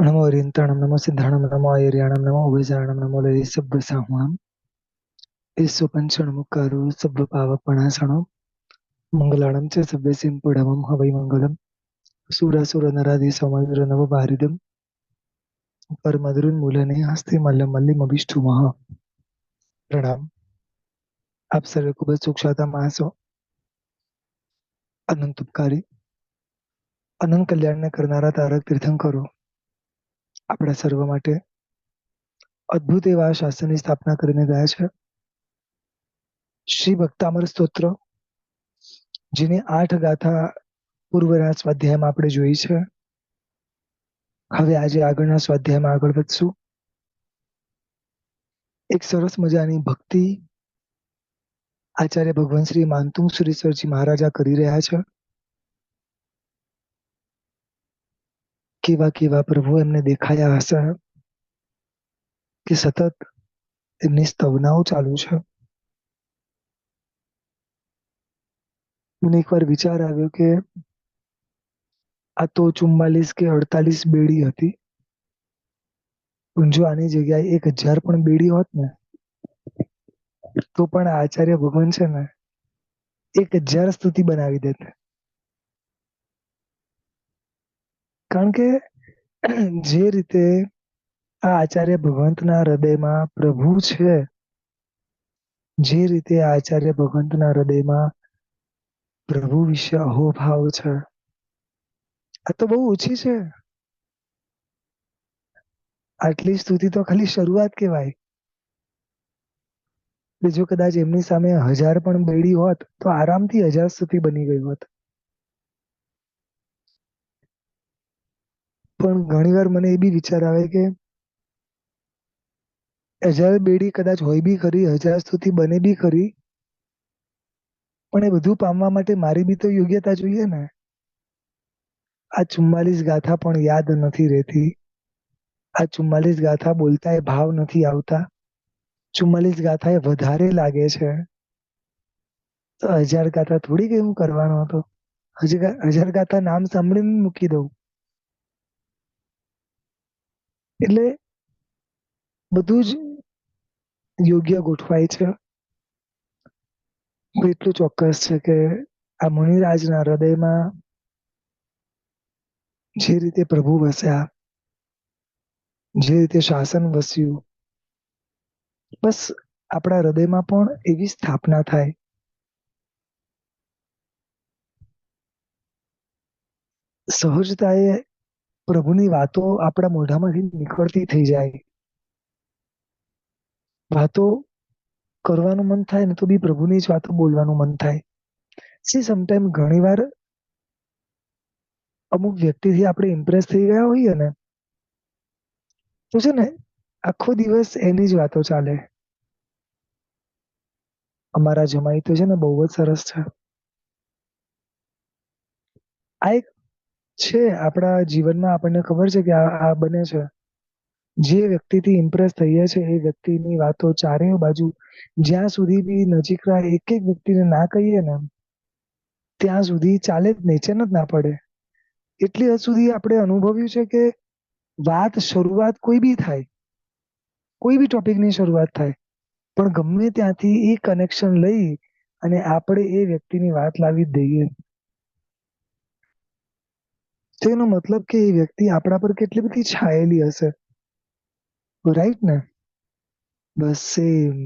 नमो ओरियंताणम नमो सिद्धाणम नमो आयर्याणम नमो उभयचरणम नमो लय सब्ब साहुणम ईसु पंचणमुक्कारो सब्ब पावपणासणो मंगलाणं च सब्बेसिं पुढमं हवै मंगलम सुरासुर नराधि समायुर नव भारिदम परमद्रुन मूलने हस्ते मल्लम मल्लिम अभिष्टुमः प्रणाम। આપ સર્વે ખૂબ જ સુખશાતા માણસો, અનંત ઉપકારી, અનંત કલ્યાણને કરનારા તારક તીર્થંકરો આપણા સર્વ માટે અદ્ભુત એવા શાસ્ત્રની સ્થાપના કરીને ગયા છે. શ્રી ભક્તામર સ્તોત્ર, જેની 8 ગાથા પૂર્વના સ્વાધ્યાયમાં આપણે જોઈ છે. હવે આજે આગળના સ્વાધ્યાયમાં આગળ વધશું. એક સરસ મજાની ભક્તિ આચાર્ય ભગવાન શ્રી માનતુંગ સુરેશ્વરજી મહારાજા કરી રહ્યા છે. કેવા કેવા પ્રભુ એમને દેખાયા હશે કે સતત એમની સ્તવનાઓ ચાલુ છે. મને એકવાર વિચાર આવ્યો કે આ તો 44 કે 48 બેડી હતી, પણ જો આની જગ્યાએ 1000 પણ બેડી હોત ને તો પણ આચાર્ય ભગવાન છે ને 1000 સ્તુતિ બનાવી દેત. કારણ કે જે રીતે આ આચાર્ય ભગવંતના હૃદયમાં પ્રભુ છે, જે રીતે આ આચાર્ય ભગવંતના હૃદયમાં પ્રભુ વિશે અહોભાવ છે, આ તો બહુ ઓછી છે. આટલી સ્તુતિ તો ખાલી શરૂઆત કહેવાય. જો કદાચ એમની સામે 1000 પણ બેડી હોત તો આરામથી 1000 સ્તુતિ બની ગઈ હોત. પણ ઘણીવાર મને એ બી વિચાર આવે કે 1000 બેડી કદાચ હોય બી ખરી, 1000 સ્તુતિ બને બી ખરી, પણ એ બધું પામવા માટે મારી બી તો યોગ્યતા જોઈએ ને. આ 44 ગાથા પણ યાદ નથી રહેતી. આ 44 ગાથા બોલતા એ ભાવ નથી આવતા. 44 ગાથા એ વધારે લાગે છે. તો 1000 ગાથા થોડી કઈ હું કરવાનો હતો. 1000 ગાથા નામ સાંભળીને મૂકી દઉં. એટલે બધું જ યોગ્ય ગોઠવાય છે. એટલું ચોક્કસ છે કે આ મુનિરાજના હૃદયમાં જે રીતે પ્રભુ વસ્યા, જે રીતે શાસન વસ્યું, બસ આપણા હૃદયમાં પણ એવી સ્થાપના થાય. સહજતાએ પ્રભુની વાતો આપણા મોઢામાંથી નીકળતી થઈ જાય. વાતો કરવાનું મન થાય ને તો બી પ્રભુની જ વાતો બોલવાનું મન થાય. સમટાઈમ ઘણીવાર અમુક વ્યક્તિથી આપણે ઇમ્પ્રેસ થઈ ગયા હોઈએ ને તો છે ને આખો દિવસ એની જ વાતો ચાલે. અમારા જમાઈ તો છે ને બહુ જ સરસ છે. આ એક છે આપણા જીવનમાં, આપણને ખબર છે કે આ બને છે. જે વ્યક્તિથી ઇમ્પ્રેસ થઈએ છે એ વ્યક્તિની વાતો ચારેય બાજુ જ્યાં સુધી બી નજીકના એક એક વ્યક્તિને ના કહીએ ને ત્યાં સુધી ચાલે જ નહીં, ચેન જ ના પડે. એટલી હદ સુધી આપણે અનુભવ્યું છે કે વાત શરૂઆત કોઈ બી થાય, કોઈ બી ટોપિકની શરૂઆત થાય, પણ ગમે ત્યાંથી એ કનેક્શન લઈ અને આપણે એ વ્યક્તિની વાત લાવી જ દઈએ. તો એનો મતલબ કે એ વ્યક્તિ આપણા પર કેટલી બધી છાયેલી હશે. રાઈટ ને? બસ સેમ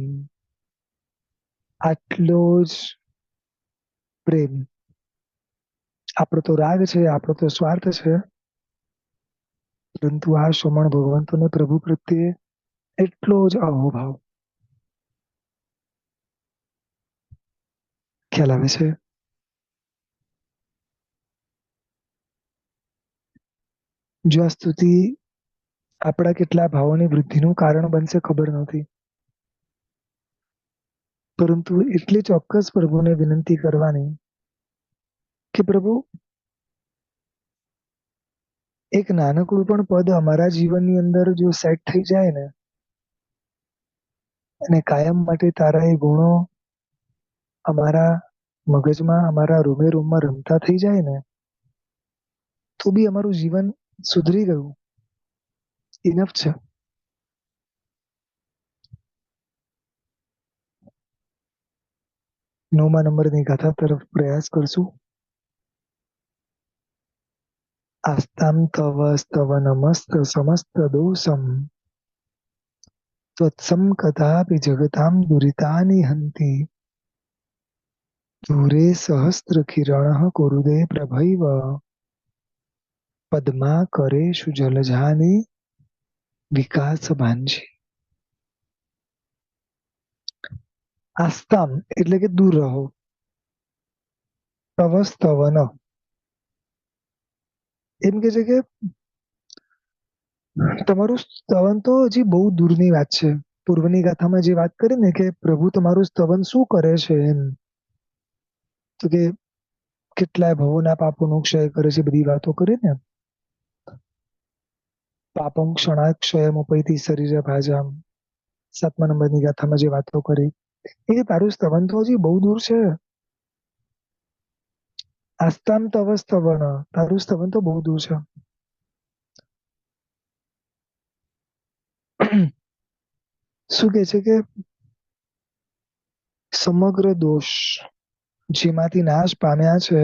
આટલો જ પ્રેમ. આપણો તો રાગ છે, આપણો તો સ્વાર્થ છે, પરંતુ આ શ્રમણ ભગવંતોને પ્રભુ પ્રત્યે એટલો જ અહોભાવ. ખ્યાલ આવે છે? જો આ સ્તુતિ આપણા કેટલા ભાવોની વૃદ્ધિનું કારણ બનશે ખબર નથી, પરંતુ એટલી ચોક્કસ પ્રભુને વિનંતી કરવાની કે પ્રભુ એક નાનકડું પણ પદ અમારા જીવનની અંદર જો સેટ થઈ જાય ને અને કાયમ માટે તારા એ ગુણો અમારા મગજમાં, અમારા રૂમે રૂમમાં રમતા થઈ જાય ને તો બી અમારું જીવન સુધરી ગયું. ઇનફ છે. 9મા નંબરની ગાથા તરફ પ્રયાસ કરશું. આસ્તામ તવ સ્તવ નમસ્ત સમસ્ત દોષમ ત્વત્સમ કથાપી જગતામ દુરિતાની હંતિ દૂરે સહસ્ત્ર કિરણ કુરુદે પ્રભૈવ પદ્મા કરેષુ જલજાની વિકાસ ભાંજી. આસ્તામ એટલે કે દૂર રહો. તવ સ્તવન એમ કે છે કે તમારું સ્તવન તો હજી બહુ દૂરની વાત છે. પૂર્વની ગાથામાં જે વાત કરી ને કે પ્રભુ તમારું સ્તવન શું કરે છે એમ, તો કે કેટલાય ભવોના પાપોનો ક્ષય કરે છે, બધી વાતો કરી ને. પાપમ ક્ષણાક્ષયમ ઉપૈતિ શરીરે ભાજામ 7મા નંબરની ગાથામાં જે વાતો કરી એ તારું સ્તવન તો હજી બહુ દૂર છે. આસ્તામ તવ સ્તવન, તારું સ્તવન તો બહુ દૂર છે. શું કે છે કે સમગ્ર દોષ જેમાંથી નાશ પામ્યા છે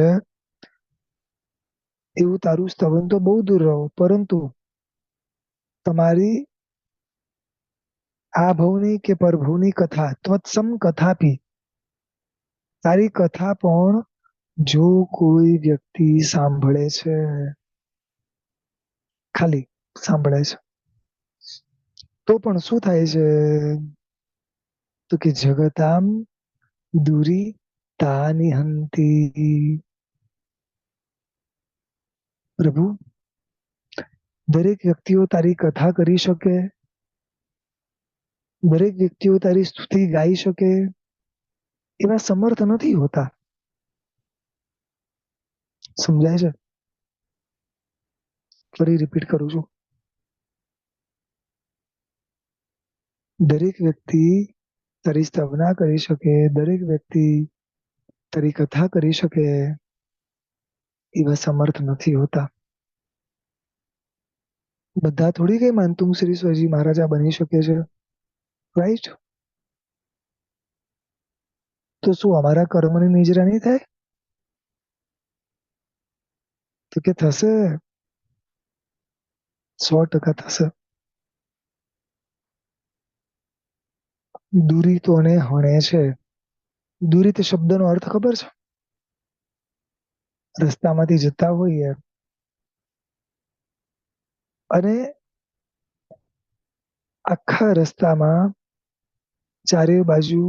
એવું તારું સ્તવન તો બહુ દૂર રહો, પરંતુ તમારી આ ભવની કે પરભવની કથા ત્વત્સમ કથાપી, તારી કથા પણ જો કોઈ વ્યક્તિ સાંભળે છે, ખાલી સાંભળે છે, તો પણ શું થાય છે, તો કે જગતામ દૂરી તાની હંતી. પ્રભુ દરેક વ્યક્તિઓ તારી કથા કરી શકે, દરેક વ્યક્તિઓ તારી સ્તુતિ ગાઈ શકે એવા સમર્થ નથી હોતા. સમજાય છે? ફરી રિપીટ કરું છું. દરેક વ્યક્તિ તારી સ્તવના કરી શકે, દરેક વ્યક્તિ તારી કથા કરી શકે એવા સમર્થ નથી હોતા. બધા થોડી કઈ માનતુમ શ્રી સ્વાજી મહારાજા બની શકે છે, રાઈટ? તો શું અમારા કર્મની નિજરા નહીં થાય? તો કે થશે, 100% થશે. દુરિતોને હણે છે. દુરિત શબ્દનો અર્થ ખબર છે? રસ્તામાંથી જતા હોઈએ અને આખા રસ્તામાં ચારે બાજુ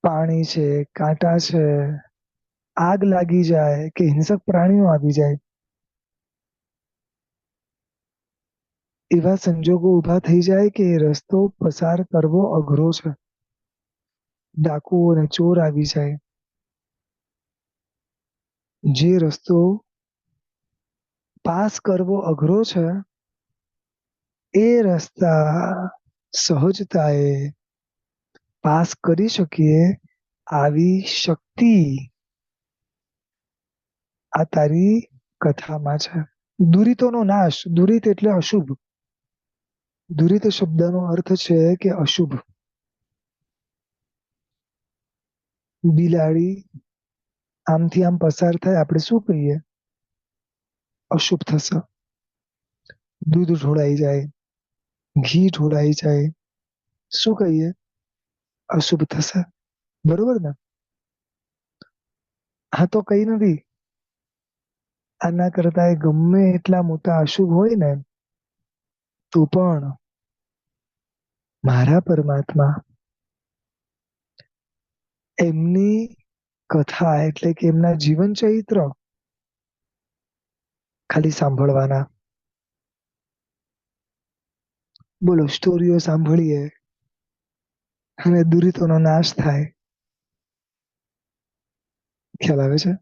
પાણી છે, કાંટા છે, આગ લાગી જાય કે હિંસક પ્રાણીઓ આવી જાય, એવા સંજોગો ઉભા થઈ જાય કે રસ્તો પસાર કરવો અઘરો છે. ડાકુ અને ચોર આવી જાય. જે રસ્તો પાસ કરવો અઘરો છે, એ રસ્તા સહજતાએ પાસ કરી શકીએ આવી શક્તિ આ તારી કથામાં છે. દુરિતોનો નાશ, દુરિત એટલે અશુભ. દુરિત શબ્દનો અર્થ છે કે અશુભ. બિલાડી આમથી આમ પસાર થાય, આપણે શું કહીએ? અશુભ થશે. દૂધ ઢોળાઈ જાય, ઘી ઢોળાઈ જાય, શું કહીએ? અશુભ થશે. બરોબર ને? હા, તો કઈ નથી. આના કરતા ગમે એટલા મોટા અશુભ હોય ને તો પણ મારા પરમાત્મા એમની કથા એટલે કે એમના જીવન ચરિત્ર ખાલી સાંભળવાના. બોલો, સ્ટોરીઓ સાંભળીએ અને દુરિતોનો નાશ થાય. ખ્યાલ આવે છે?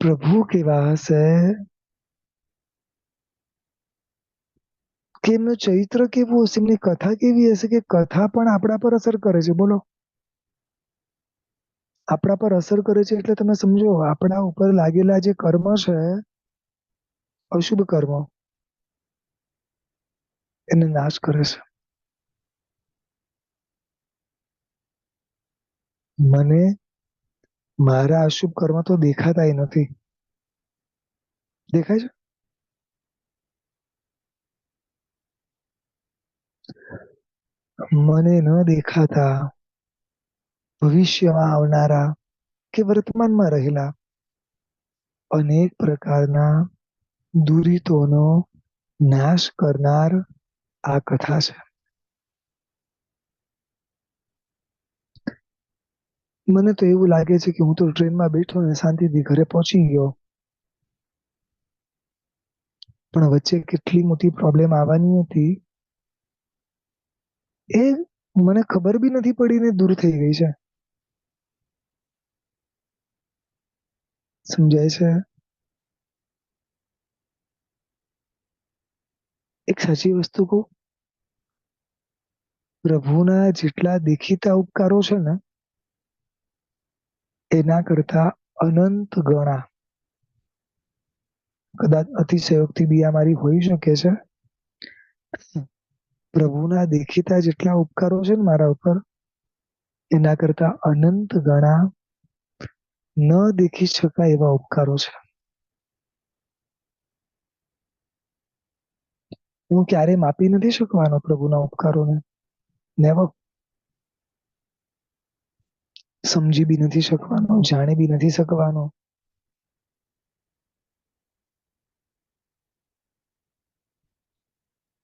પ્રભુ કેવા હશે કે એમનું ચરિત્ર કેવું હશે, એમની કથા કેવી હશે કે કથા પણ આપણા પર અસર કરે છે. બોલો, આપણા પર અસર કરે છે એટલે તમે સમજો આપણા ઉપર લાગેલા જે કર્મ છે, અશુભ કર્મ, એને નાશ કરે છે. મને મારા અશુભ કર્મ તો દેખાતાય નથી. દેખાય છે મને ન દેખાતા ભવિષ્યમાં આવનારા કે વર્તમાનમાં રહેલા અનેક પ્રકારના દુરિતોનો નાશ કરનાર આ કથા છે. મને તો એવું લાગે છે કે હું તો ટ્રેનમાં બેઠો ને શાંતિથી ઘરે પહોંચી ગયો, પણ વચ્ચે કેટલી મોટી પ્રોબ્લેમ આવવાની હતી એ મને ખબર બી નથી પડી ને દૂર થઈ ગઈ છે. સમજાય છે? એક સાચી વસ્તુ કહું, પ્રભુના જેટલા દેખીતા ઉપકારો છે ને એના કરતા અનંત ગણા, કદાચ અતિશયોક્તિ બી આ મારી હોઈ શકે છે, પ્રભુના દેખીતા જેટલા ઉપકારો છે ને મારા ઉપર એના કરતા અનંત ગણા ન દેખી શકાય એવા ઉપકારો છે. હું ક્યારે માપી નથી શકવાનો પ્રભુના ઉપકારોને. નેવર. સમજી બી નથી શકવાનો, જાણી બી નથી શકવાનો.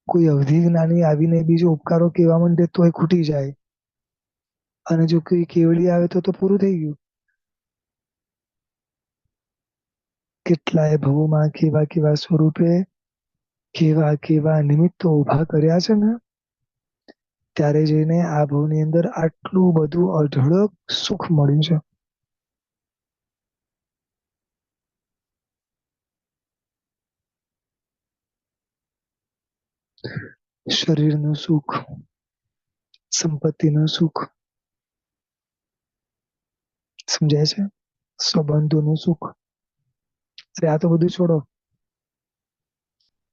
કોઈ અવધિ જ્ઞાની આવીને બીજો ઉપકારો કહેવા માંડે તો એ ખૂટી જાય. અને જો કોઈ કેવડી આવે તો પૂરું થઈ ગયું. કેટલાય ભવોમાં કેવા કેવા સ્વરૂપે કેવા કેવા નિમિત્તો ઉભા કર્યા છે ને ત્યારે જઈને આ ભવની અંદર આટલું બધું અઢળક સુખ મળ્યું છે. શરીરનું સુખ, સંપત્તિનું સુખ, સમજાય છે? સંબંધોનું સુખ. અરે આ તો બધું છોડો.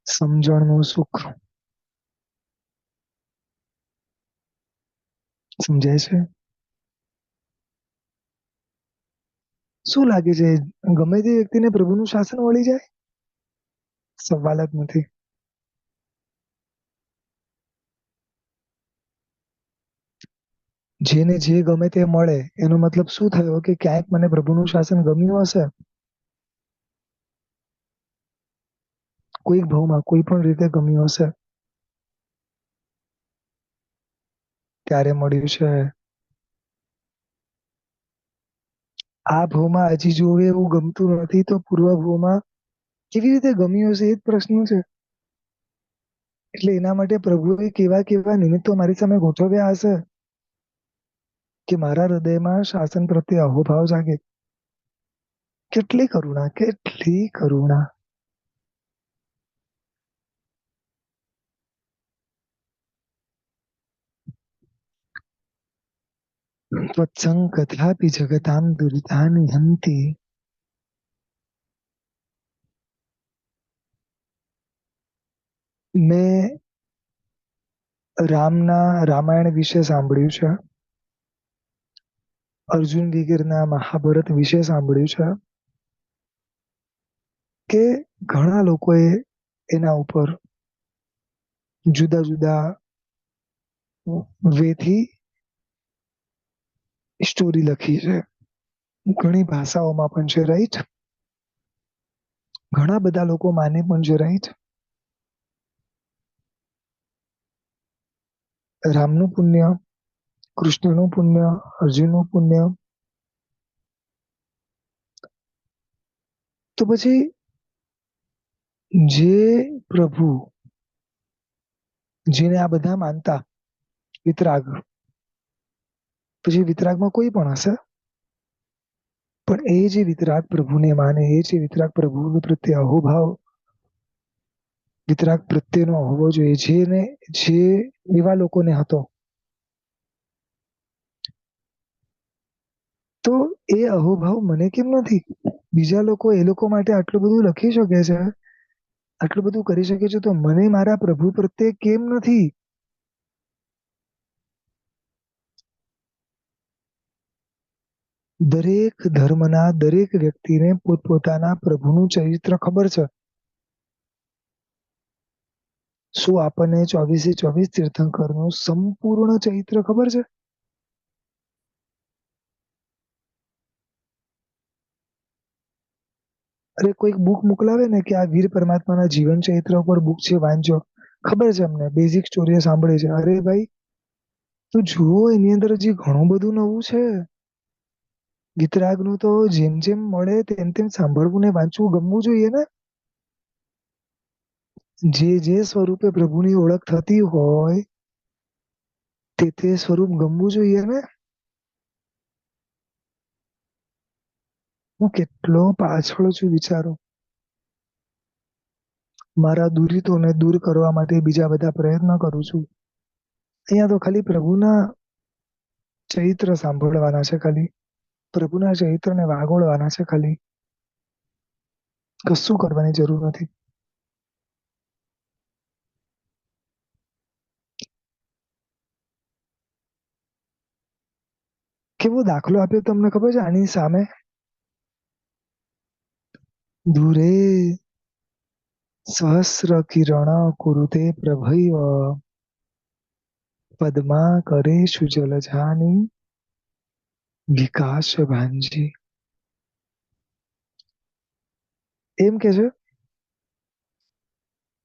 સમજણનું સુખ, સમજાય છે? શું લાગે છે ગમે તે વ્યક્તિને પ્રભુનું શાસન વળી જાય? સવાલ જ નથી. જેને જે ગમે તે મળે એનો મતલબ શું થયો કે ક્યાંક મને પ્રભુનું શાસન ગમ્યું હશે. કોઈક ભાવમાં કોઈ પણ રીતે ગમ્યું હશે ત્યારે મળ્યું છે. આ ભાવમાં હજી જોવે એવું ગમતું નથી તો પૂર્વ ભાવમાં કેવી રીતે ગમ્યું હશે એ જ પ્રશ્ન છે. એટલે એના માટે પ્રભુએ કેવા કેવા નિમિત્તો મારી સામે ગોઠવ્યા હશે કે મારા હૃદયમાં શાસન પ્રત્યે અહોભાવ જાગે. કેટલી કરુણા, કેટલી કરુણા. ત્વત્સંગ કથાપि જગતામ દુરિતાની હંતિ. મેં રામના રામાયણ વિશે સાંભળ્યું છે. અર્જુન વગેરેના મહાભારત વિશે સાંભળ્યું છે કે ઘણા લોકોએ એના ઉપર જુદા જુદા વેથી સ્ટોરી લખી છે. ઘણી ભાષાઓમાં પણ છે, રાઈટ? ઘણા બધા લોકો માને પણ છે, રાઈટ? રામનું પુણ્ય, કૃષ્ણનું પુણ્ય, અર્જુનનું પુણ્ય. તો પછી જે પ્રભુ જેને આ બધા માનતા વિતરાગ, પછી વિતરાગમાં કોઈ પણ હશે પણ એ જે વિતરાગ પ્રભુને માને, એ જે વિતરાગ પ્રભુ પ્રત્યે અહોભાવ વિતરાગ પ્રત્યેનો હોવો જોઈએ, જેને જે એવા લોકોને હતો તો એ અહોભાવ મને કેમ નથી? બીજા લોકો એ લોકો માટે આટલું બધું લખી શકે છે, આટલું બધું કરી શકે છે, તો મને મારા પ્રભુ પ્રત્યે કેમ નથી? દરેક ધર્મના દરેક વ્યક્તિને પોતપોતાના પ્રભુનું ચરિત્ર ખબર છે. શું આપણને 24/24 તીર્થંકરનું સંપૂર્ણ ચરિત્ર ખબર છે? અરે કોઈક બુક મોકલાવે ને કે આ વીર પરમાત્માના જીવન ચરિત્ર ઉપર બુક છે, વાંચો. ખબર છે અમને, બેઝિક સ્ટોરીઓ સાંભળી છે. અરે ભાઈ, તો જુઓ એની અંદર હજી ઘણું બધું નવું છે. વિતરાગનું તો જેમ જેમ મળે તેમ તેમ સાંભળવું ને વાંચવું ગમવું જોઈએ ને. જે જે સ્વરૂપે પ્રભુની ઓળખ થતી હોય તે તે સ્વરૂપ ગમવું જોઈએ ને. હું કેટલો પાછળ છું વિચારો. મારા દુરિતોને દૂર કરવા માટે બીજા બધા પ્રયત્ન કરું છું. અહીંયા તો ખાલી પ્રભુના ચરિત્ર સાંભળવાના છે. ખાલી પ્રભુના ચરિત્રને વાગોળવાના છે. ખાલી કશું કરવાની જરૂર નથી. કેવો દાખલો આપ્યો તમને ખબર છે આની સામે? દૂરે સહસ્ર કિરણ કુરુતે પ્રભૈવ પદ્મા કરે જલજાની વિકાસ ભાંજી. એમ કે છે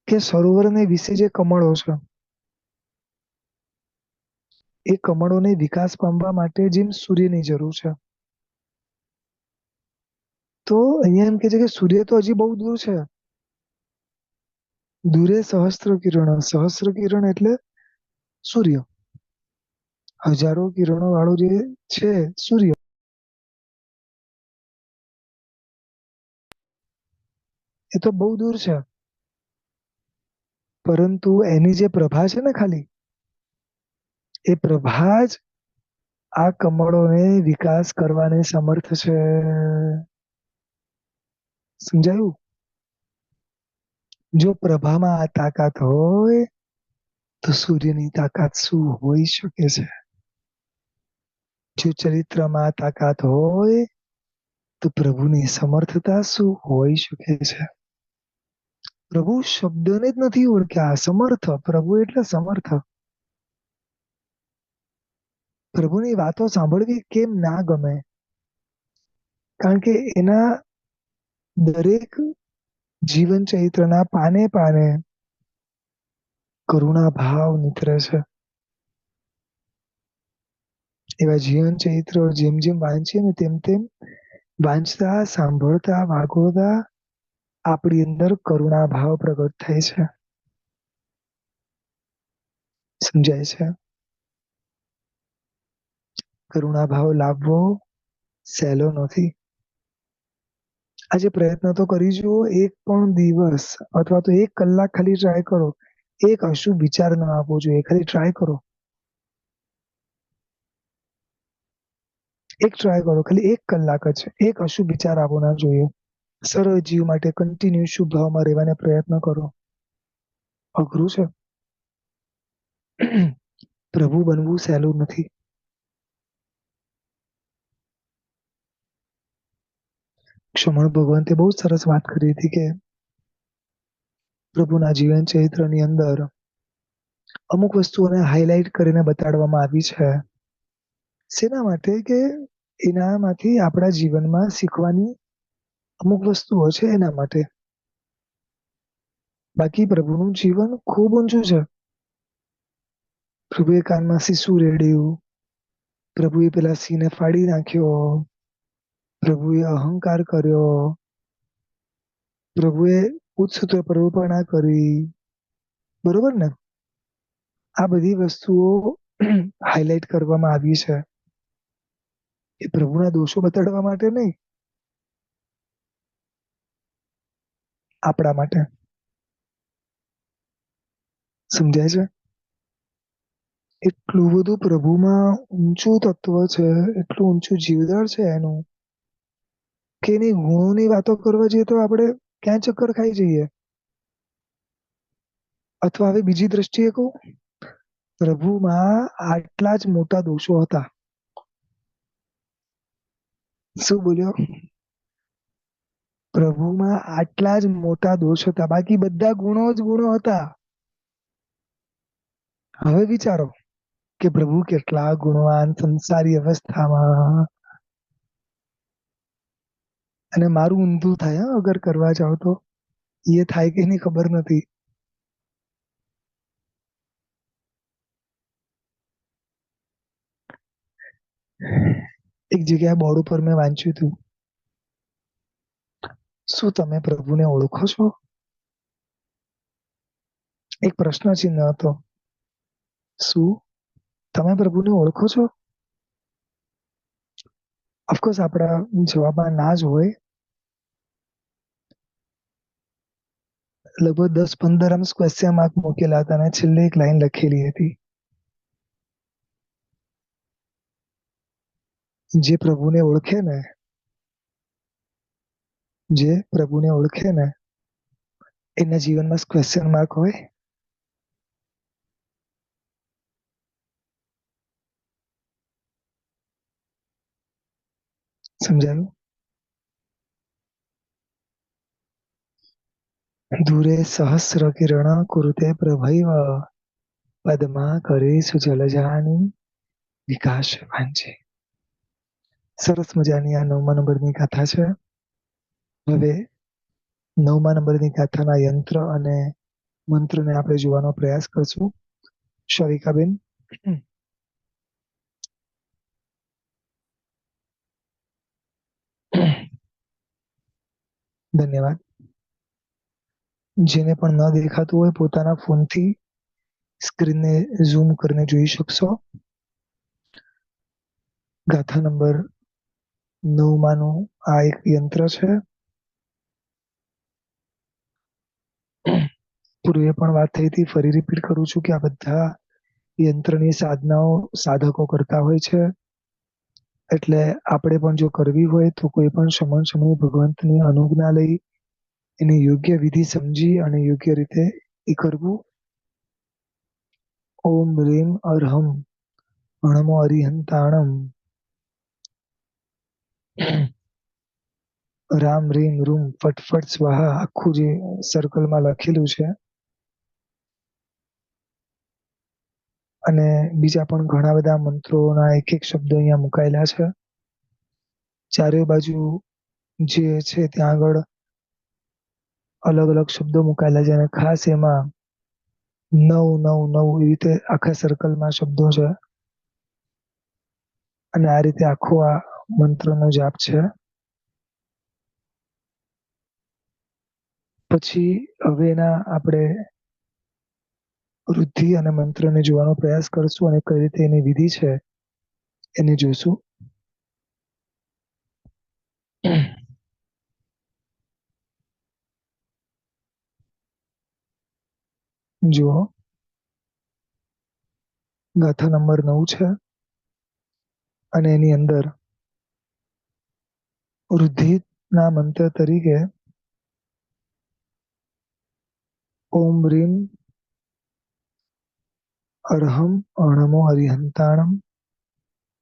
કે સરોવરને વિશે જે કમળો છે, એ કમળોને વિકાસ પામવા માટે જેમ સૂર્યની જરૂર છે, તો અહીંયા એમ કે છે કે સૂર્ય તો હજી બહુ દૂર છે. દૂરે સહસ્ર કિરણ એટલે સૂર્ય. હજારો કિરણો વાળું જે છે સૂર્ય, એ તો બહુ દૂર છે. પરંતુ એની જે પ્રભા છે ને, ખાલી એ પ્રભા જ આ કમળોને વિકાસ કરવાને સમર્થ છે. સમજાયું? જો પ્રભામાં આ તાકાત હોય તો સૂર્યની તાકાત શું હોઈ શકે છે? જો ચરિત્રમાં તાકાત હોય તો પ્રભુની સમર્થતા શું હોઈ શકે છે? પ્રભુ શબ્દને જ નથી ઓળખ્યા. સમર્થ, પ્રભુ એટલે સમર્થ. પ્રભુની વાતો સાંભળવી કેમ ના ગમે? કારણ કે એના દરેક જીવન ચરિત્રના પાને પાને કરુણા ભાવ નીતરે છે. એવા જીવન ચરિત્રો જેમ જેમ વાંચીએ ને તેમ તેમ વાંચતા, સાંભળતા, વાગોળતા આપણી અંદર કરુણા ભાવ પ્રગટ થાય છે. સમજાય છે? કરુણા ભાવ લાવવો સહેલો નથી. આજે પ્રયત્ન તો કરી જુઓ, એક પણ દિવસ અથવા તો 1 કલાક ખાલી ટ્રાય કરો. એક અશુભ વિચાર ન આપવો જોઈએ. ખાલી ટ્રાય કરો. એક ટ્રાય કરો, ખાલી 1 કલાક જ. એક અશુભ વિચાર આપવો ના જોઈએ. સરળ જીવ માટે કન્ટિન્યુ શુભ ભાવમાં રહેવાને પ્રયત્ન કરો. અઘરું છે. પ્રભુ બનવું સહેલું નથી. ક્ષમણ ભગવંતે બહુ સરસ વાત કરી હતી કે પ્રભુના જીવન ચરિત્રની અંદર અમુક વસ્તુઓને હાઈલાઈટ કરીને બતાડવામાં આવી છે. શેના માટે? કે એનામાંથી આપણા જીવનમાં શીખવાની અમુક વસ્તુઓ છે એના માટે. બાકી પ્રભુનું જીવન ખૂબ ઊંચું છે. પ્રભુએ કાનમાં શીશું રેડ્યું, પ્રભુએ પેલા સિંહને ફાડી નાખ્યો, પ્રભુએ અહંકાર કર્યો, પ્રભુએ ઉચ્ચત્વ પ્રરૂપણા કરી. બરોબર ને? આ બધી વસ્તુઓ હાઈલાઈટ કરવામાં આવી છે. એ પ્રભુના દોષો બતાડવા માટે નહીં, આપણા માટે. સમજાય છે? એટલું બધું પ્રભુમાં ઊંચું તત્વ છે, એટલું ઊંચું જીવદળ છે એનું, કે એની ગુણોની વાતો કરવા જઈએ તો આપણે ક્યાં ચક્કર ખાઈ જઈએ. અથવા હવે બીજી દ્રષ્ટિએ કહું, પ્રભુમાં આટલા જ મોટા દોષો હતા. શું બોલ્યો? પ્રભુમાં આટલા જ મોટા દોષ હતા, બાકી બધા ગુણો જ ગુણો હતા. હવે વિચારો કે પ્રભુ કેટલા ગુણવાન સંસારી અવસ્થામાં, અને મારું ઊંધું થાય અગર કરવા જાવ તો, એ થાય કે નહીં ખબર નથી. એક જગ્યાએ બોર્ડ ઉપર મેં વાંચ્યું હતું, શું તમે પ્રભુને ઓળખો છો? એક પ્રશ્ન ચિહ્ન હતો. શું તમે પ્રભુને ઓળખો છો? ઓફકોર્સ આપણા જવાબમાં ના જ હોય. લગભગ 10-15 ક્વેશ્ચન માર્ક મૂકેલા હતા અને છેલ્લે એક લાઈન લખેલી હતી, જે પ્રભુને ઓળખે ને, જે પ્રભુને ઓળખે ને એના જીવનમાં ક્વેશ્ચન માર્ક હોય. સમજાયું? દૂરે સહસ્ર કિરણ કુરુતે પ્રભૈવ પદ્મા કરીશુ જલજાની વિકાસ વાંચે. સરસ મજાની આ 9મા નંબરની ગાથા છે. હવે 9મા નંબરની ગાથાના યંત્ર અને મંત્રને આપણે જોવાનો પ્રયાસ કરશું. શવિકાબેન, ધન્યવાદ. જેને પણ ન દેખાતું હોય પોતાના ફોનથી સ્ક્રીનને ઝૂમ કરીને જોઈ શકશો. ગાથા નંબર 9માનું આ એક યંત્ર છે. પૂર્વે પણ વાત થઈ હતી, ફરી રિપીટ કરું છું કે આ બધા યંત્રની સાધનાઓ સાધકો કરતા હોય છે. એટલે આપણે પણ જો કરવી હોય તો કોઈ પણ સમય ભગવંતની અનુજ્ઞા લઈ એની યોગ્ય વિધિ સમજી અને યોગ્ય રીતે એ કરવું. ઓમ રીમ અરહમ અણમો અરિહંતાણમ રામ રીમ રૂમ ફટફટ સ્વાહા, આખું જે સર્કલમાં લખેલું છે. અને બીજા પણ ઘણા બધા મંત્રોના એક એક શબ્દો અહીંયા મુકાયેલા છે. ચારે બાજુ જે છે ત્યાં આગળ અલગ અલગ શબ્દો મુકાયેલા છે અને ખાસ એમાં 9 9 9 એવી રીતે આખા સર્કલમાં શબ્દો છે. અને આ રીતે આખો આ મંત્રનો જાપ છે. પછી હવે એના આપણે વૃદ્ધિ અને મંત્રને જોવાનો પ્રયાસ કરશું અને કઈ રીતે એની વિધિ છે એને જોશું. જુઓ, ગાથા નંબર 9 છે અને એની અંદર વૃદ્ધિના મંત્ર તરીકે ઓમ રીમ અર્હમ અણમો અરિહંતાણમ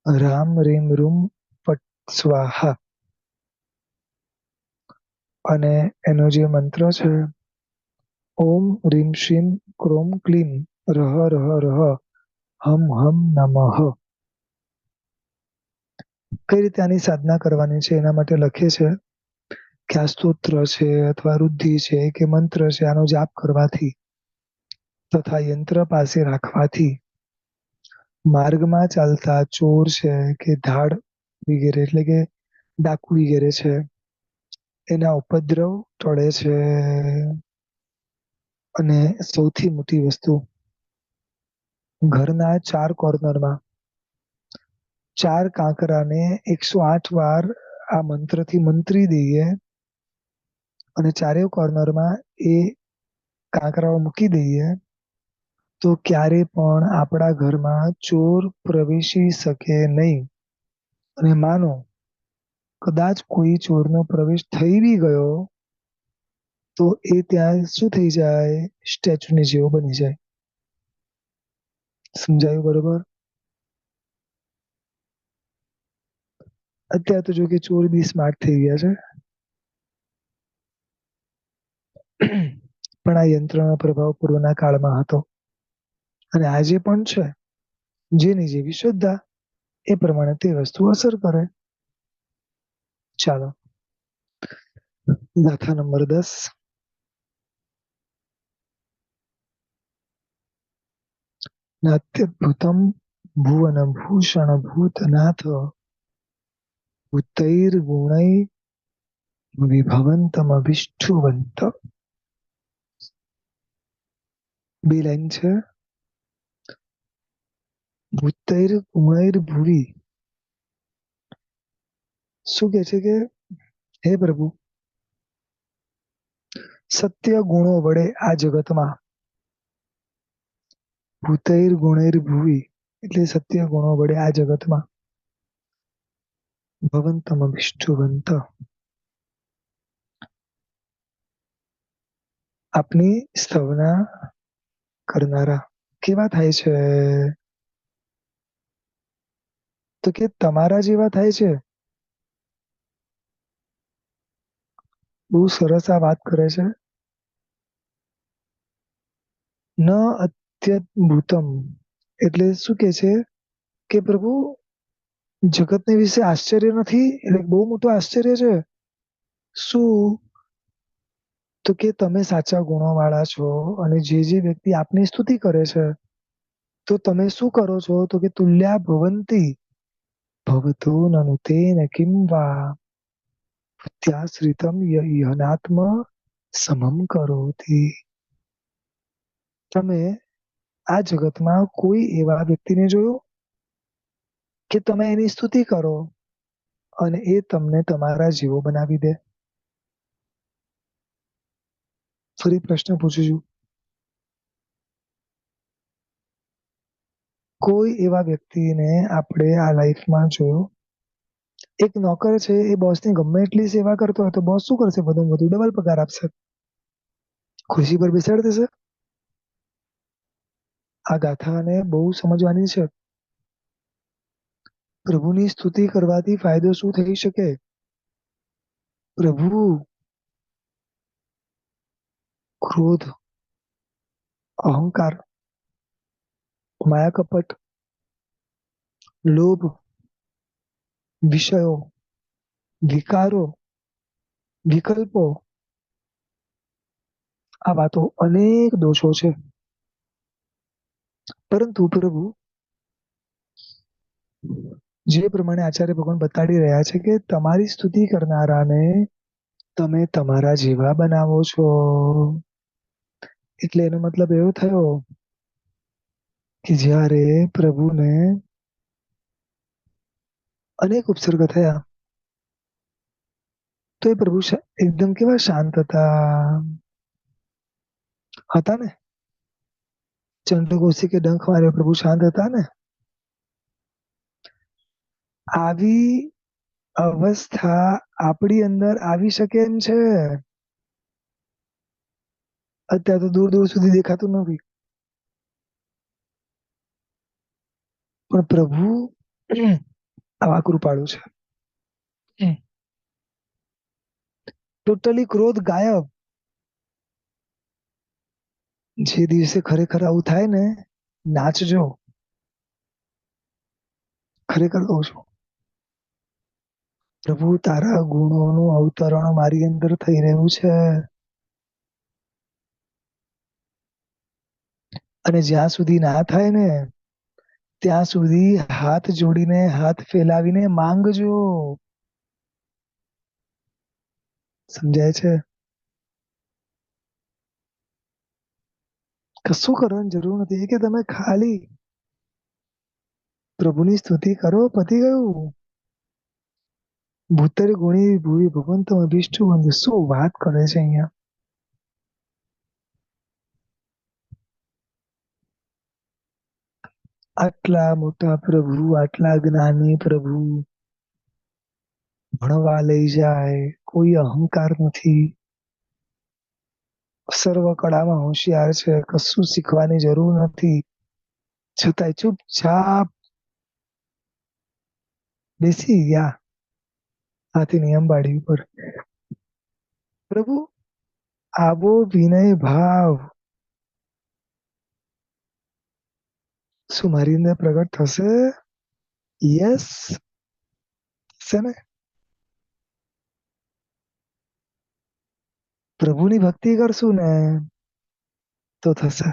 રામ રીમ રૂમ ફટ સ્વાહા, અને એનો જે મંત્ર છે ઓમ રીમ શીમ ક્રોમ ક્લીમ રહ રહ રહ હમ હમ નમઃ. કઈ રીતે આની સાધના કરવાની છે એના માટે લખે છે કે આ સ્તોત્ર છે અથવા વૃદ્ધિ છે કે મંત્ર છે, આનો જાપ કરવાથી તથા યંત્ર પાસે રાખવાથી માર્ગમાં ચાલતા ચોર છે કે ધાડ વગેરે એટલે કે ડાકુ વગેરે છે એના ઉપદ્રવ ટળે છે. અને સૌથી મોટી વસ્તુ, ઘરના 4 કોર્નરમાં 4 કાંકરાને 108 વાર આ મંત્રથી મંત્રી દઈએ અને ચારેય કોર્નરમાં એ કાંકરાઓ મૂકી દઈએ તો ક્યારે પણ આપણા ઘરમાં ચોર પ્રવેશી શકે નહીં. અને માનો કદાચ કોઈ ચોરનો પ્રવેશ થઈ બી ગયો તો એ ત્યાં શું થઈ જાય? સ્ટેચ્યુની જેવો બની જાય. સમજાયું બરોબર? અત્યારે તો જો કે ચોર બી સ્માર્ટ થઈ ગયા છે. પણ આ યંત્રનો પ્રભાવ પૂર્વના કાળમાં હતો અને આજે પણ છે. જેની જેવી શ્રદ્ધા એ પ્રમાણે તે વસ્તુ અસર કરે. ચાલો, ગાથા નંબર 10. નાત્યભૂતમ ભુવન ભૂષણ ભૂતનાથ ભૂતૈર્ગુણૈ વિભવંતમભિષ્ઠુવંત. બે લાઈન છે. ભૂતૈર્ગુણૈર્ભુવિ. શું કે છે કે હે પ્રભુ, સત્ય ગુણો વડે આ જગતમાં ભૂતૈર્ગુણૈર્ભુવિ એટલે સત્ય ગુણો વડે આ જગતમાં ભવંતમભિષ્ઠુવંત આપની સ્તવના કરનારા કેવા થાય છે? તો કે તમારા જેવા થાય છે. બહુ સરસ આ વાત કરે છે. ન અત્યદ્ભુતમ એટલે શું કે છે કે પ્રભુ જગતને વિશે આશ્ચર્ય નથી, એટલે બહુ મોટું આશ્ચર્ય છે. શું? તો કે તમે સાચા ગુણો વાળા છો અને જે વ્યક્તિ આપની સ્તુતિ કરે છે તો તમે શું કરો છો? તો કે તુલ્યા ભવંતી ભવતો નનુ તેન કિમ વા ત્યાશ્રિતમ યહનાત્મ સમમ કરોતિ. તમે આ જગતમાં કોઈ એવા વ્યક્તિને જોયો કે તમે એની સ્તુતિ કરો અને એ તમને તમારા જેવો બનાવી દે? ફરી પ્રશ્ન પૂછું છું. કોઈ એવા વ્યક્તિને આપણે આ લાઈફમાં જોયો? એક નોકર છે, એ બોસની ગમે એટલી સેવા કરતો હોય તો બોસ શું કરશે? વધુ વધુ ડબલ પગાર આપશે, ખુરશી પર બેસાડી દેશે. આ ગાથાને બહુ સમજવાની છે. પ્રભુની સ્તુતિ કરવાથી ફાયદો શું થઈ શકે? પ્રભુ ક્રોધ, અહંકાર, માયા કપટ, લોભ, વિષયો, વિકારો, વિકલ્પો, આ વાતો અનેક દોષો છે. પરંતુ પ્રભુ જે પ્રમાણે આચાર્ય ભગવાન બતાડી રહ્યા છે કે તમારી સ્તુતિ કરનારાને તમે તમારા જેવા બનાવો છો. એટલે એનો મતલબ એવો થયો કે જ્યારે પ્રભુને અનેક ઉપસર્ગ થયા તો એ પ્રભુ એકદમ કેવા શાંત હતા. હતા ને? ચંડ કૌશિકે ડંખ માર્યો, પ્રભુ શાંત હતા ને? આવી અવસ્થા આપણી અંદર આવી શકે એમ છે. અત્યારે તો દૂર દૂર સુધી દેખાતું નથી. પણ પ્રભુ આવા કૃપાળુ છે. ટોટલી ક્રોધ ગાયબ. જે દિવસે ખરેખર આવું થાય ને, નાચજો. ખરેખર કહું છું. પ્રભુ તારા ગુણોનું અવતરણ મારી અંદર થઈ રહ્યું છે. અને જ્યાં સુધી ના થાય ને ત્યાં સુધી હાથ જોડીને, હાથ ફેલાવીને માંગજો. સમજાય છે? કશું કરવાની જરૂર નથી, કે તમે ખાલી પ્રભુની સ્તુતિ કરો, પતી ગયું. ભૂતર ગુણી ભૂવી ભગવંત અભિષ્ટુ બંધુ. શું વાત કરે છે અહીંયા? આટલા મોટા પ્રભુ, આટલા જ્ઞાની પ્રભુ ભણવા લઈ જાય, કોઈ અહંકાર નથી, સર્વ કળામાં હોશિયાર છે, કશું શીખવાની જરૂર નથી, છતાંય ચૂપચાપ બેસી ગયા હાથીની અંબાડી ઉપર. પ્રભુ આવો વિનય ભાવ શું મારી અંદર પ્રગટ થશે? યસ, થશે ને. પ્રભુની ભક્તિ કરશું ને તો થશે.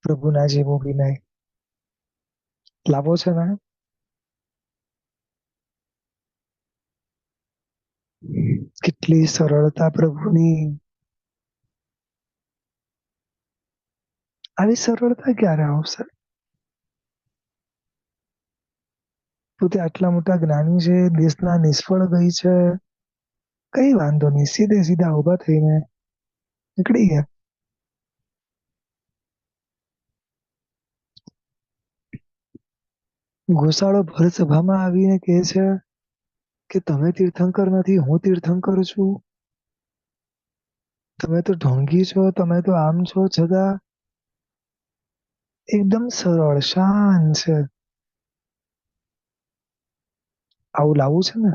પ્રભુના જેવો વિનય લાવો છે ને. કેટલી સરળતા પ્રભુની. આવી સરળતા ક્યારે આવશે? પોતે આટલા મોટા જ્ઞાની છે, દેશના નિષ્ફળ ગઈ છે, કઈ વાંધો નહીં, સીધે સીધા ઉભા થઈને નીકળી ગયા. ઘોસાળો ભર સભામાં આવીને કહે છે કે તમે તીર્થંકર નથી, હું તીર્થંકર છું. તમે તો ઢોંગી છો, તમે તો આમ છો, છતાં એકદમ સરળ શાંત છે. આવું લાવવું છે ને.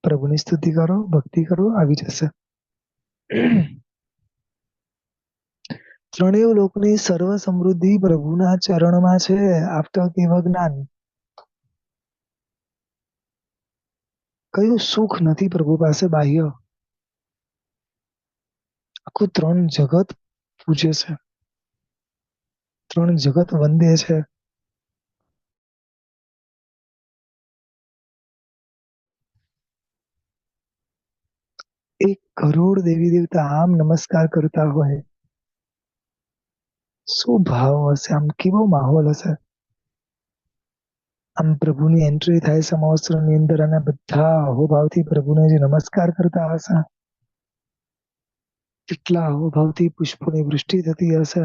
પ્રભુની સ્તુતિ કરો, ભક્તિ કરો, આવી જશે. ત્રણેય લોકની સર્વ સમૃદ્ધિ પ્રભુના ચરણમાં છે. આફ્ટર કેવ જ્ઞાન કયું સુખ નથી પ્રભુ પાસે બાહ્ય. આખું ત્રણ જગત પૂજે છે, ત્રણ જગત વંદે છે. એક કરોડ દેવી દેવતા આમ નમસ્કાર કરતા હોય, શું ભાવ હશે? આમ કેવો માહોલ હશે? આમ પ્રભુની એન્ટ્રી થાય સમવસ્ત્રની અંદર અને બધા અહોભાવથી પ્રભુને જે નમસ્કાર કરતા હશે, કેટલા અહોભાવથી પુષ્પોની વૃષ્ટિ થતી હશે.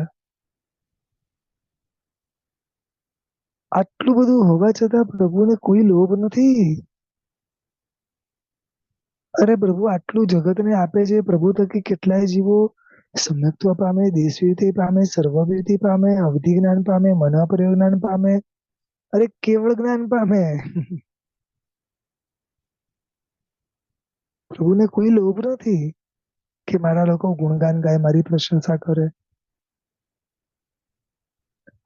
આટલું બધું હોવા છતાં પ્રભુને કોઈ લોભ નથી. અરે પ્રભુ આટલું જગતને આપે છે, પ્રભુ થકી કેટલાય જીવો સમ્યક્ત્વ પામે, દેશવીતિ પામે, સર્વવીતિ પામે, અવધિ જ્ઞાન પામે, મનોપર્યોગ જ્ઞાન પામે, અરે કેવળ જ્ઞાન પામે. પ્રભુને કોઈ લોભ નથી કે મારા લોકો ગુણગાન ગાય, મારી પ્રશંસા કરે.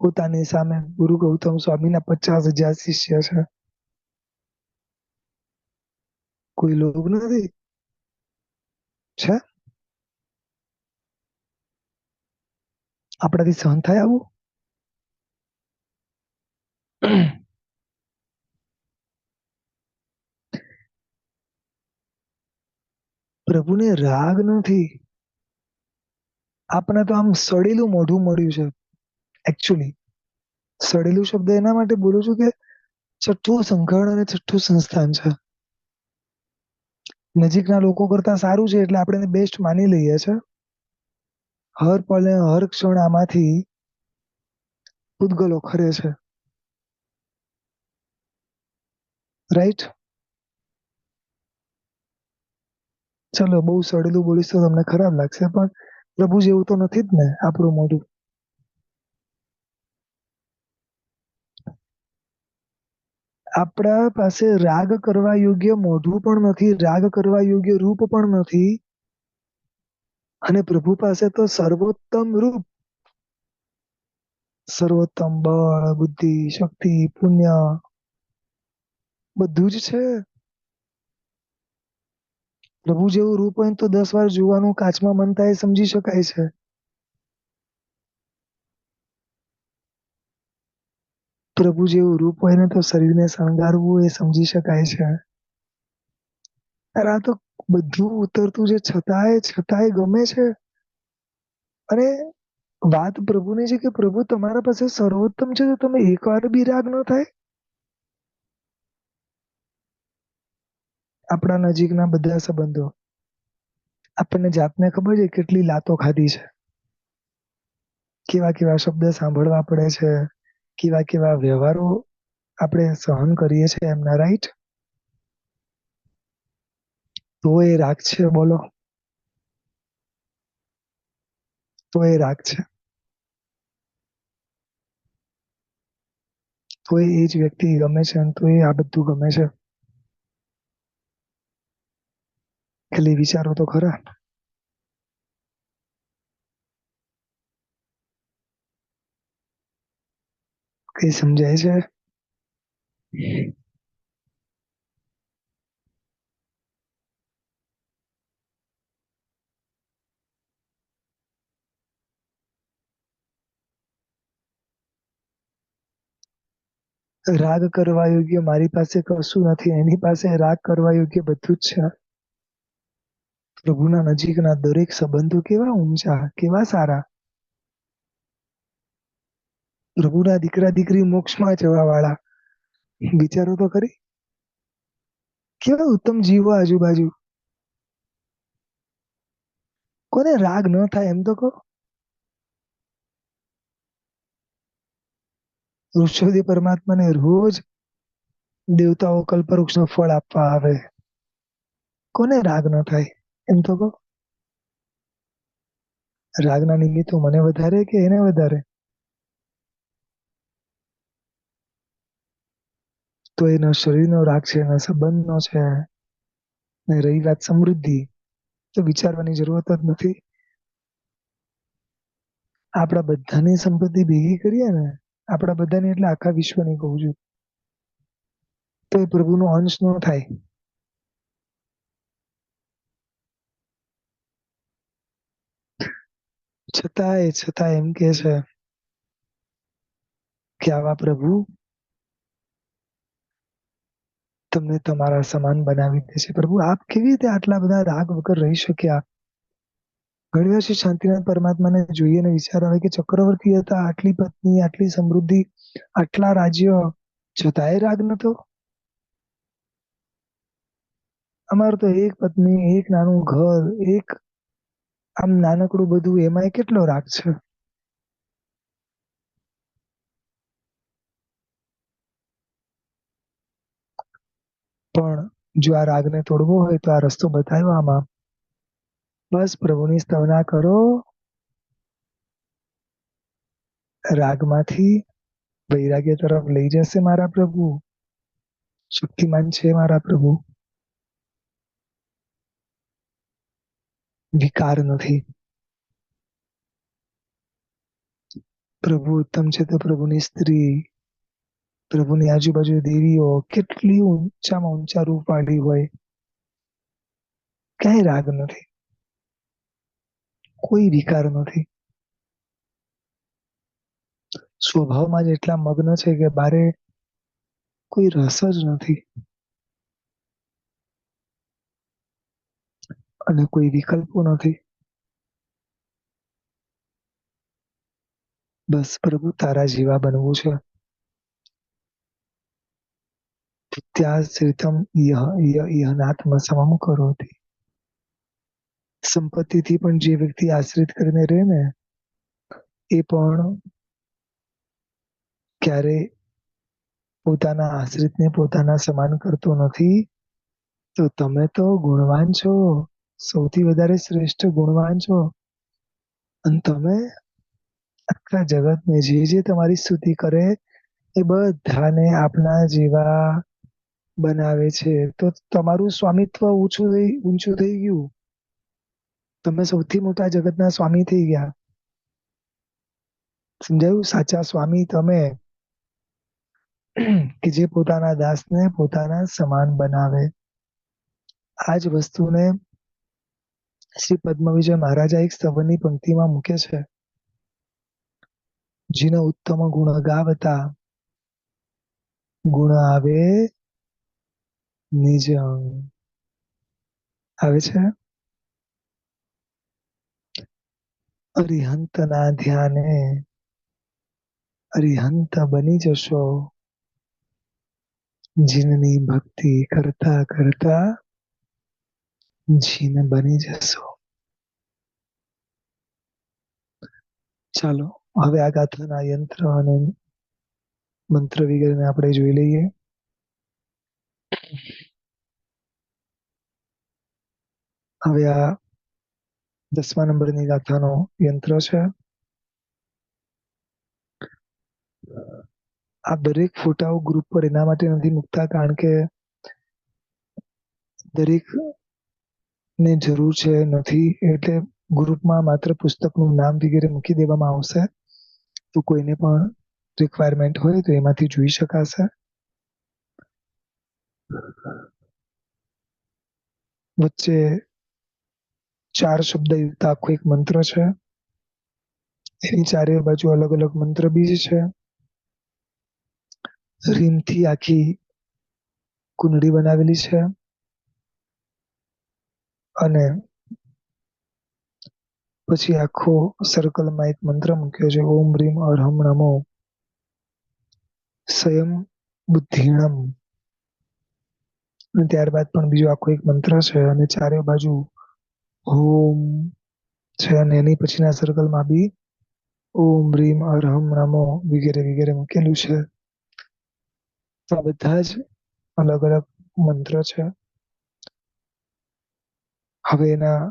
પોતાની સામે ગુરુ ગૌતમ સ્વામીના 50,000 શિષ્ય છે, કોઈ લોભ નથી છે. આપણાથી સહન થાય આવું? પ્રભુને રાગ નથી. આપણે તો આમ સડેલું મોઢું મળ્યું છે. એકચ્યુઅલી સડેલું શબ્દ એના માટે બોલું છું કે છઠ્ઠું સંઘાણ અને છઠ્ઠું સંસ્થાન છે. નજીકના લોકો કરતા સારું છે એટલે આપણે બેસ્ટ માની લઈએ છે. હર પલે હર ક્ષણ આમાંથી પૂતગલો ખરે છે. રાઈટ? ચલો બહુ સડેલું બોલીશ તો તમને ખરાબ લાગશે, પણ પ્રભુ જેવું તો નથી જ ને આપણું મોઢું. આપણા પાસે રાગ કરવા યોગ્ય મોઢું પણ નથી, રાગ કરવા યોગ્ય રૂપ પણ નથી, અને પ્રભુ પાસે તો સર્વોત્તમ રૂપ, સર્વોત્તમ બળ, બુદ્ધિ, શક્તિ, પુણ્ય બધું જ છે. પ્રભુ જેવું રૂપ હોય તો 10 વાર જોવાનું, કાચમાં મન થાય સમજી શકાય છે. પ્રભુ જેવું રૂપ હોય ને તો શરીરને શણગારવું એ સમજી શકાય છે. આ તો બધું ઉતરતું છે, છતાંય ગમે છે. અને વાત પ્રભુની છે કે પ્રભુ તમારા પાસે સર્વોત્તમ છે, તો તમે એકવાર બી રાગ ન થાય. આપણા નજીકના બધા સંબંધો, આપણને જાતને ખબર છે કેટલી લાતો ખાધી છે. કેવા કેવા શબ્દ સાંભળવા પડે છે, કેવા કેવા વ્યવહારો આપણે સહન કરીએ છીએ એમના, રાઈટ? તો એ રાગ છે, બોલો? તો એ રાગ છે. તો એ જ વ્યક્તિ ગમે છે, તો એ આ બધું ગમે છે. ખાલી વિચારો તો ખરા. કઈ સમજાય છે? રાગ કરવા યોગ્ય મારી પાસે કશું નથી, એની પાસે રાગ કરવા યોગ્ય બધું જ છે. પ્રભુના નજીકના દરેક સંબંધો કેવા ઊંચા, કેવા સારા. પ્રભુના દીકરા દીકરી મોક્ષમાં જવા વાળા, વિચારો તો ખરી. કેવા ઉત્તમ જીવો આજુબાજુ. કોને રાગ ન થાય એમ તો કહો. ઋષભદેવ પરમાત્માને રોજ દેવતાઓ કલ્પવૃક્ષનું ફળ આપવા આવે. કોને રાગ ન થાય એમ તો કહો. રાગના નિમિત્તો મને વધારે કે એને વધારે? તો એનો શરીરનો રાગ છે, એના સંબંધનો છે. ને રહી વાત સમૃદ્ધિ, તો વિચારવાની જરૂરત જ નથી. આપણા બધાની સંપત્તિ ભેગી કરીએ ને, આપણા બધાની એટલે આખા વિશ્વની કહું છું, તો એ પ્રભુનો અંશ ન થાય. છતાં એમ કે છે કે આવા પ્રભુ તમને તમારા સમાન બનાવી દે છે. પ્રભુ આપ કેવી રીતે આટલા બધા રાગ વગર રહી શક્યા? ઘણી વાર શ્રી શાંતિનાથ પરમાત્માને જોઈએ વિચાર આવે કે ચક્રવર્તી હતા, આટલી પત્ની, આટલી સમૃદ્ધિ, આટલા રાજ્ય, છતાંય રાગ નતો. અમાર તો એક પત્ની, એક નાનું ઘર, એક આમ નાનકડું બધું, એમાંય કેટલો રાગ છે. પણ જો આ રાગને તોડવો હોય તો આ રસ્તો બતાવ્યો આમાં. બસ પ્રભુની સ્તવના કરો, રાગમાંથી વૈરાગ્ય તરફ લઈ જશે મારા પ્રભુ. શક્તિમાન છે મારા પ્રભુ. વિકાર નથી. પ્રભુ ઉત્તમ છે તો પ્રભુની સ્ત્રી, પ્રભુની આજુબાજુ દેવીઓ કેટલી ઊંચામાં ઊંચા રૂપ વાળી હોય, ક્યાંય રાગ નથી, કોઈ વિકાર નથી. સ્વભાવમાં જ એટલા મગ્ન છે કે બારે કોઈ રસ જ નથી, અને કોઈ વિકલ્પો નથી. બસ પ્રભુ તારા જેવા બનવું છે. ત્યાં શ્રીતમ યહનાત્મ સમમ કરોતિ. સંપત્તિથી પણ જે વ્યક્તિ આશ્રિત કરીને રહે ને, એ પણ ક્યારે પોતાના આશ્રિતને પોતાના સમાન કરતો નથી. તો તમે તો ગુણવાન છો, સૌથી વધારે શ્રેષ્ઠ ગુણવાન છો. અને તમે આખા જગતને જે તમારી સ્તુતિ કરે એ બધાને આપના જેવા બનાવે છે. તો તમારું સ્વામિત્વ ઊંચું થઈ ગયું. તમે સૌથી મોટા જગતના સ્વામી થઈ ગયા. સમજાયું? સાચા સ્વામી તમે, કે જે પોતાના દાસને પોતાના સમાન બનાવે. આ જ વસ્તુને શ્રી પદ્મવિજય મહારાજા એક સ્તવની પંક્તિમાં મૂકે છે. જેનો ઉત્તમ ગુણ ગાવતા ગુણ આવે નિજ અંગ. આવે છે? અરિહંત ના ધ્યાને અરિહંત બની જશો. જીનની ભક્તિ કરતા કરતા જીન બની જશો. ચાલો હવે આ ગાથાના યંત્ર અને મંત્ર વગેરેને આપણે જોઈ લઈએ. હવે આ 10મા નંબરની ગાથાનો યંત્ર છે. આ દરેક ફોટાઓ ગ્રુપ પર એના માટે નથી મૂકતા કારણ કે દરેક ને જરૂર છે નથી, એટલે ગ્રુપમાં માત્ર પુસ્તકનું નામ વગેરે મૂકી દેવામાં આવશે, તો કોઈને પણ રિક્વાયરમેન્ટ હોય તો એમાંથી જોઈ શકાશે. વચ્ચે 4 શબ્દ યુક્ત આખો એક મંત્ર છે. એની ચારે બાજુ અલગ અલગ મંત્ર બીજ છે. રીમથી આખી કુંડળી બનાવેલી છે અને પછી આખો સર્કલમાં એક મંત્ર મૂક્યો છે, ઓમ રીમ અરહમ નમો સ્વયં બુદ્ધિણમ. અને ત્યારબાદ પણ બીજો આખો એક મંત્ર છે અને ચારે બાજુ ઓમ છે અને એની પછીના સર્કલમાં બી ઓમ રીમ અરહમ નમો વગેરે વગેરે મૂકેલું છે. તો આ બધા જ અલગ અલગ મંત્ર છે. હવે એના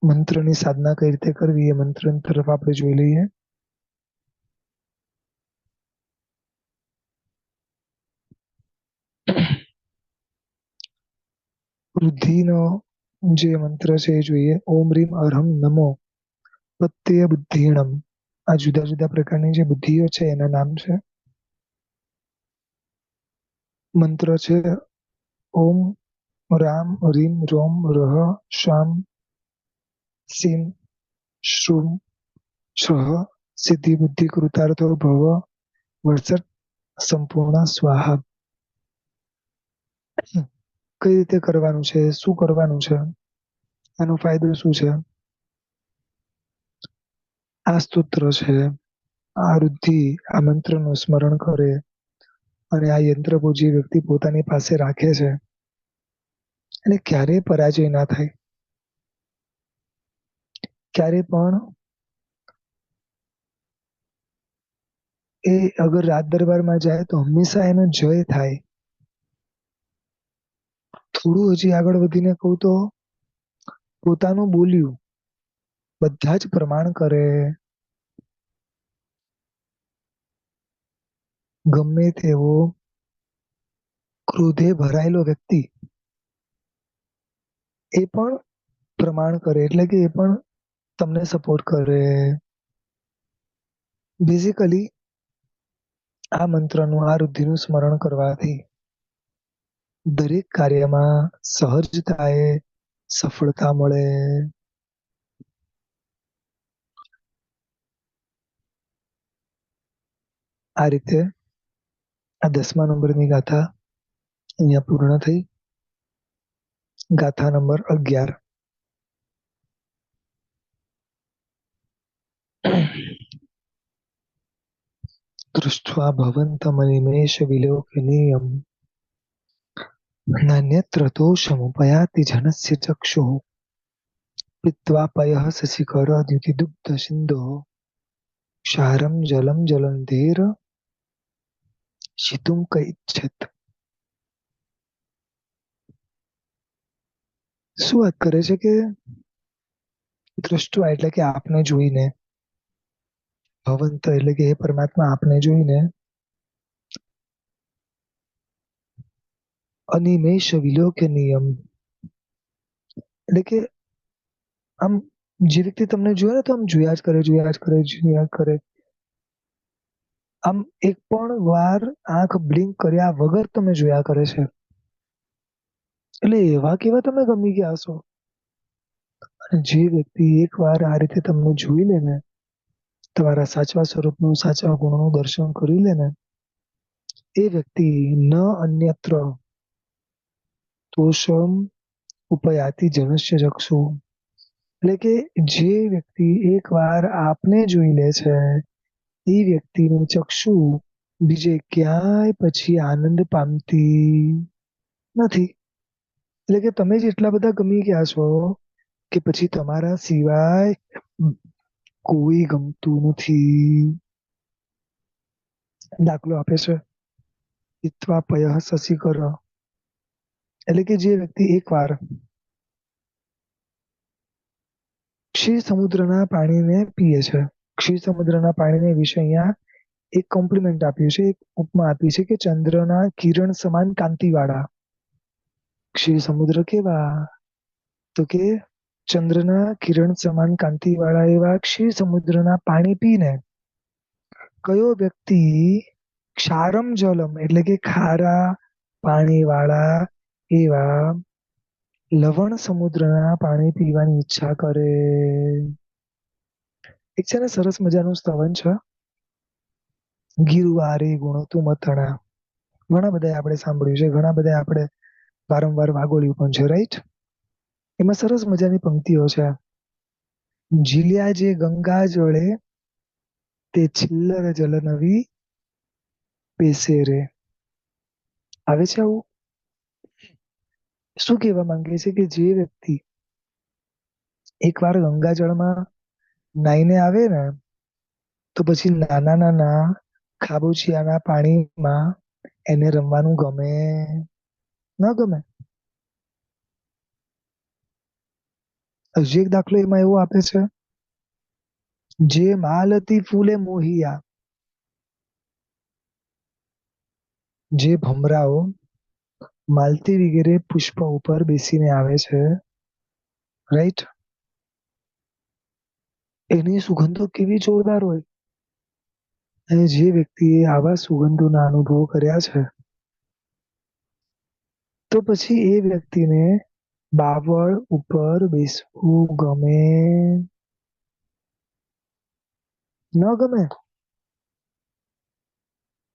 મંત્રની સાધના કઈ રીતે કરવી એ મંત્ર તરફ આપણે જોઈ લઈએ. વૃદ્ધિનો જે મંત્ર છે એ જોઈએ. ઓમ રીમ અરહમ નમો પ્રત્યય બુદ્ધિણમ. આ જુદા જુદા પ્રકારની જે બુદ્ધિઓ છે એના નામ છે. મંત્ર છે ઓમ રામ રીમ રોમ રહ શામ સીમ શ્રુમ શ્રહ સિદ્ધિ બુદ્ધિ કૃતાર્થો ભવ વર્ષટ સંપૂર્ણ સ્વાહા. કઈ રીતે કરવાનું છે, શું કરવાનું છે, આનો ફાયદો શું છે? આ સ્તોત્ર છે, આ વૃદ્ધિ આ મંત્રનું સ્મરણ કરે અને આ યંત્ર જે વ્યક્તિ પોતાની પાસે રાખે છે અને ક્યારેય પરાજય ના થાય, ક્યારે પણ એ અગર રાજ દરબારમાં જાય તો હંમેશા એનો જય થાય. થોડું હજી આગળ વધીને કહું તો પોતાનું બોલ્યું બધા જ પ્રમાણ કરે. ગમે તેવો ક્રોધે ભરાયેલો વ્યક્તિ એ પણ પ્રમાણ કરે, એટલે કે એ પણ તમને સપોર્ટ કરે. બેઝિકલી આ મંત્રનું આ વૃદ્ધિનું સ્મરણ કરવાથી દરેક કાર્યમાં સહજતાએ સફળતા મળે. આ રીતે આ 10મા નંબરની ગાથા અહીંયા પૂર્ણ થઈ. ગાથા નંબર 11. દૃષ્ટ્વા ભવन्तમનિમેષ વિલોકનીયમ નાન્યત્ર દોષમુપયાતિ જનસ્ય ચક્ષુઃ પીત્વા પયઃ શશિખર દ્યુતિદુગ્ધ સિંધોઃ ક્ષારં જલમ જલનિધિર શિતું ક ઇચ્છેત. શું વાત કરે છે કે દૃષ્ટવા એટલે કે આપને જોઈને, ભવંત એટલે કે હે પરમાત્મા આપને જોઈને, અનિમેષ વિલોકનીયમ એટલે કે આમ જે વ્યક્તિ તમને જોયે ને તો આમ જોયા જ કરે, જોયા જ કરે, જોયા કરે. આમ એક પણ વાર આંખ બ્લિંક કર્યા વગર તમે જોયા કરે છે. એટલે એવા કેવા તમે ગમી ગયા છો. અને જે વ્યક્તિ એક વાર આ રીતે તમને જોઈ લે ને, તમારા સાચા સ્વરૂપનું, સાચા ગુણનું દર્શન કરી લે ને, એ વ્યક્તિ ન અન્યત્ર તોષમ ઉપયાતિ જનસ્ય ચક્ષુ. એટલે કે જે વ્યક્તિ એક વાર આપને જોઈ લે છે, એ વ્યક્તિનું ચક્ષુ બીજે ક્યાંય પછી આનંદ પામતી નથી. એટલે કે તમે જ એટલા બધા ગમી ગયા છો કે પછી તમારા સિવાય કોઈ ગમતું નથી. દાખલો આપે છે હિત્વા પયઃ શશિકર, એટલે કે જે વ્યક્તિ એકવાર ક્ષીર સમુદ્રના પાણીને પીએ છે. ક્ષીર સમુદ્રના પાણીને વિશે અહીંયા એક કોમ્પ્લિમેન્ટ આપ્યું છે, એક ઉપમા આપી છે કે ચંદ્રના કિરણ સમાન કાંતિવાળા. ક્ષીર સમુદ્ર કેવા? તો કે ચંદ્રના કિરણ સમાન કાંતિવાળા એવા ક્ષીર સમુદ્રના પાણી પીને કયો વ્યક્તિ ક્ષારમ જલમ એટલે કે ખારા પાણીવાળા એવા લવણ સમુદ્રના પાણી પીવાની ઈચ્છા કરે. એક છે ને સરસ મજાનું સ્તવન છે, ગીરવારે ગુણ તું મથણા. ઘણા બધા આપણે સાંભળ્યું છે, ઘણા બધા આપણે વારંવાર વાગોળ્યું પણ છે, રાઈટ? એમાં સરસ મજાની પંક્તિઓ છે. ઝીલ્યા જે ગંગા જળે તે છિલ્લર જલ નવી પેસે રે. આવે છે આવું? શું કહેવા માંગે છે કે જે વ્યક્તિ એકવાર ગંગાજળમાં નાઈને આવે ને તો પછી નાના નાના ખાબોચિયાના પાણીમાં એને રમવાનું ગમે ન ગમે? હજી એક દાખલો એમાં એવો આપે છે, જે માલતી ફૂલે મોહિયા, જે ભમરાઓ માલતી વગેરે પુષ્પ ઉપર બેસીને આવે છે, રાઈટ? એની સુગંધો કેવી જોરદાર હોય. અને જે વ્યક્તિએ આવા સુગંધોના અનુભવો કર્યા છે, તો પછી એ વ્યક્તિને બાવળ ઉપર બેસવું ગમે ન ગમે?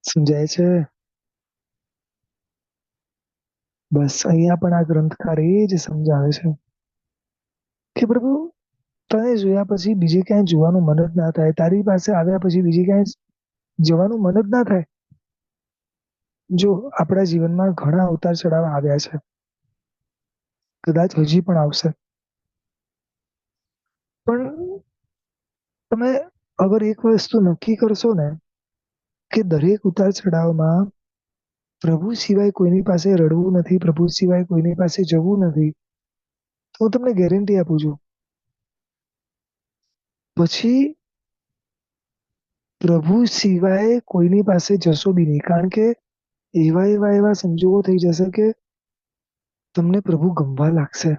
સમજાય છે? બસ અહીંયા પણ આ ગ્રંથકાર એ જ સમજાવે છે કે પ્રભુ તને જોયા પછી બીજે ક્યાંય જોવાનું મન જ ના થાય, તારી પાસે આવ્યા પછી બીજે ક્યાંય જવાનું મન જ ના થાય. જો આપણા જીવનમાં ઘણા ઉતાર ચઢાવ આવ્યા છે, કદાચ હજી પણ આવશે, પણ તમે અગર એક વસ્તુ નક્કી કરશો ને કે દરેક ઉતાર ચઢાવમાં પ્રભુ સિવાય કોઈની પાસે રડવું નથી, પ્રભુ સિવાય કોઈની પાસે જવું નથી, તો હું તમને ગેરંટી આપું છું પછી પ્રભુ સિવાય કોઈની પાસે જશો બી નહીં. કારણ કે એવા સંજોગો થઈ જશે કે તમને પ્રભુ ગમવા લાગશે.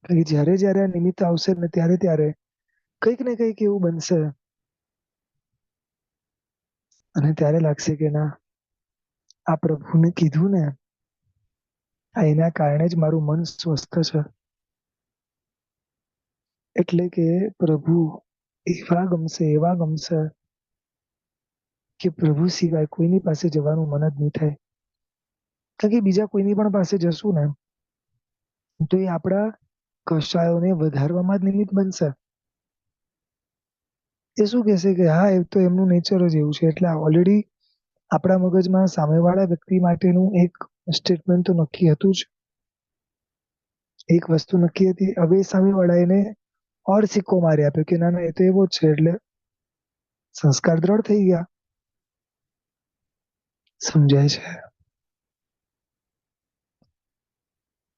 કારણ કે જ્યારે જ્યારે આ નિમિત્ત આવશે ને ત્યારે ત્યારે કંઈક ને કંઈક એવું બનશે અને ત્યારે લાગશે કે ના, આ પ્રભુને કીધું ને, આ એના કારણે જ મારું મન સ્વસ્થ છે. એટલે કે પ્રભુ એવા ગમશે કે પ્રભુ સિવાય કોઈની પાસે જવાનું મન જ નહીં થાય. કારણ કે બીજા કોઈની પણ પાસે જશું ને તો એ આપણા કષ્ટાયોને વધારવામાં જ નિમિત્ત બનશે. એ શું કહેશે કે હા, એ તો એમનું નેચર જ એવું છે. એટલે ઓલરેડી આપણા મગજમાં સામેવાળા વ્યક્તિ માટેનું એક સ્ટેટમેન્ટ તો નક્કી હતું જ, એક વસ્તુ નક્કી હતી. હવે સામેવાળા એને ઓર સિક્કો મારી આપ્યો કે ના ના, એ તો એવો જ છે, એટલે સંસ્કાર દ્રઢ થઈ ગયા. સમજાય છે?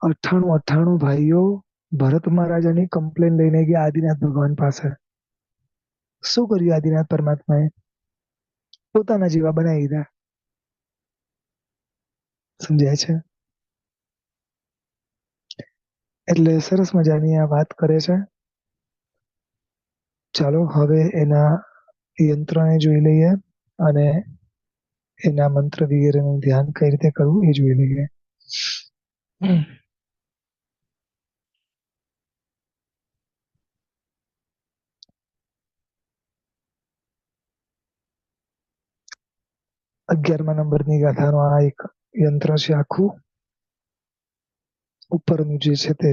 98 ભાઈઓ ભરત મહારાજાની કમ્પ્લેન લઈને ગયા આદિનાથ ભગવાન પાસે. શું કર્યું આદિનાથ પરમાત્માએ? પોતાના જેવા બનાવી દીધા. સમજાય છે? એટલે સરસ મજાની આ વાત કરે છે. ચાલો હવે એના યંત્રને જોઈ લઈએ અને એના મંત્ર વગેરેનું ધ્યાન કઈ રીતે કરવું એ જોઈ લઈએ. 11મા નંબરની ગાથાનું આ એક યંત્ર છે આખું. ઉપરનું જે છે તે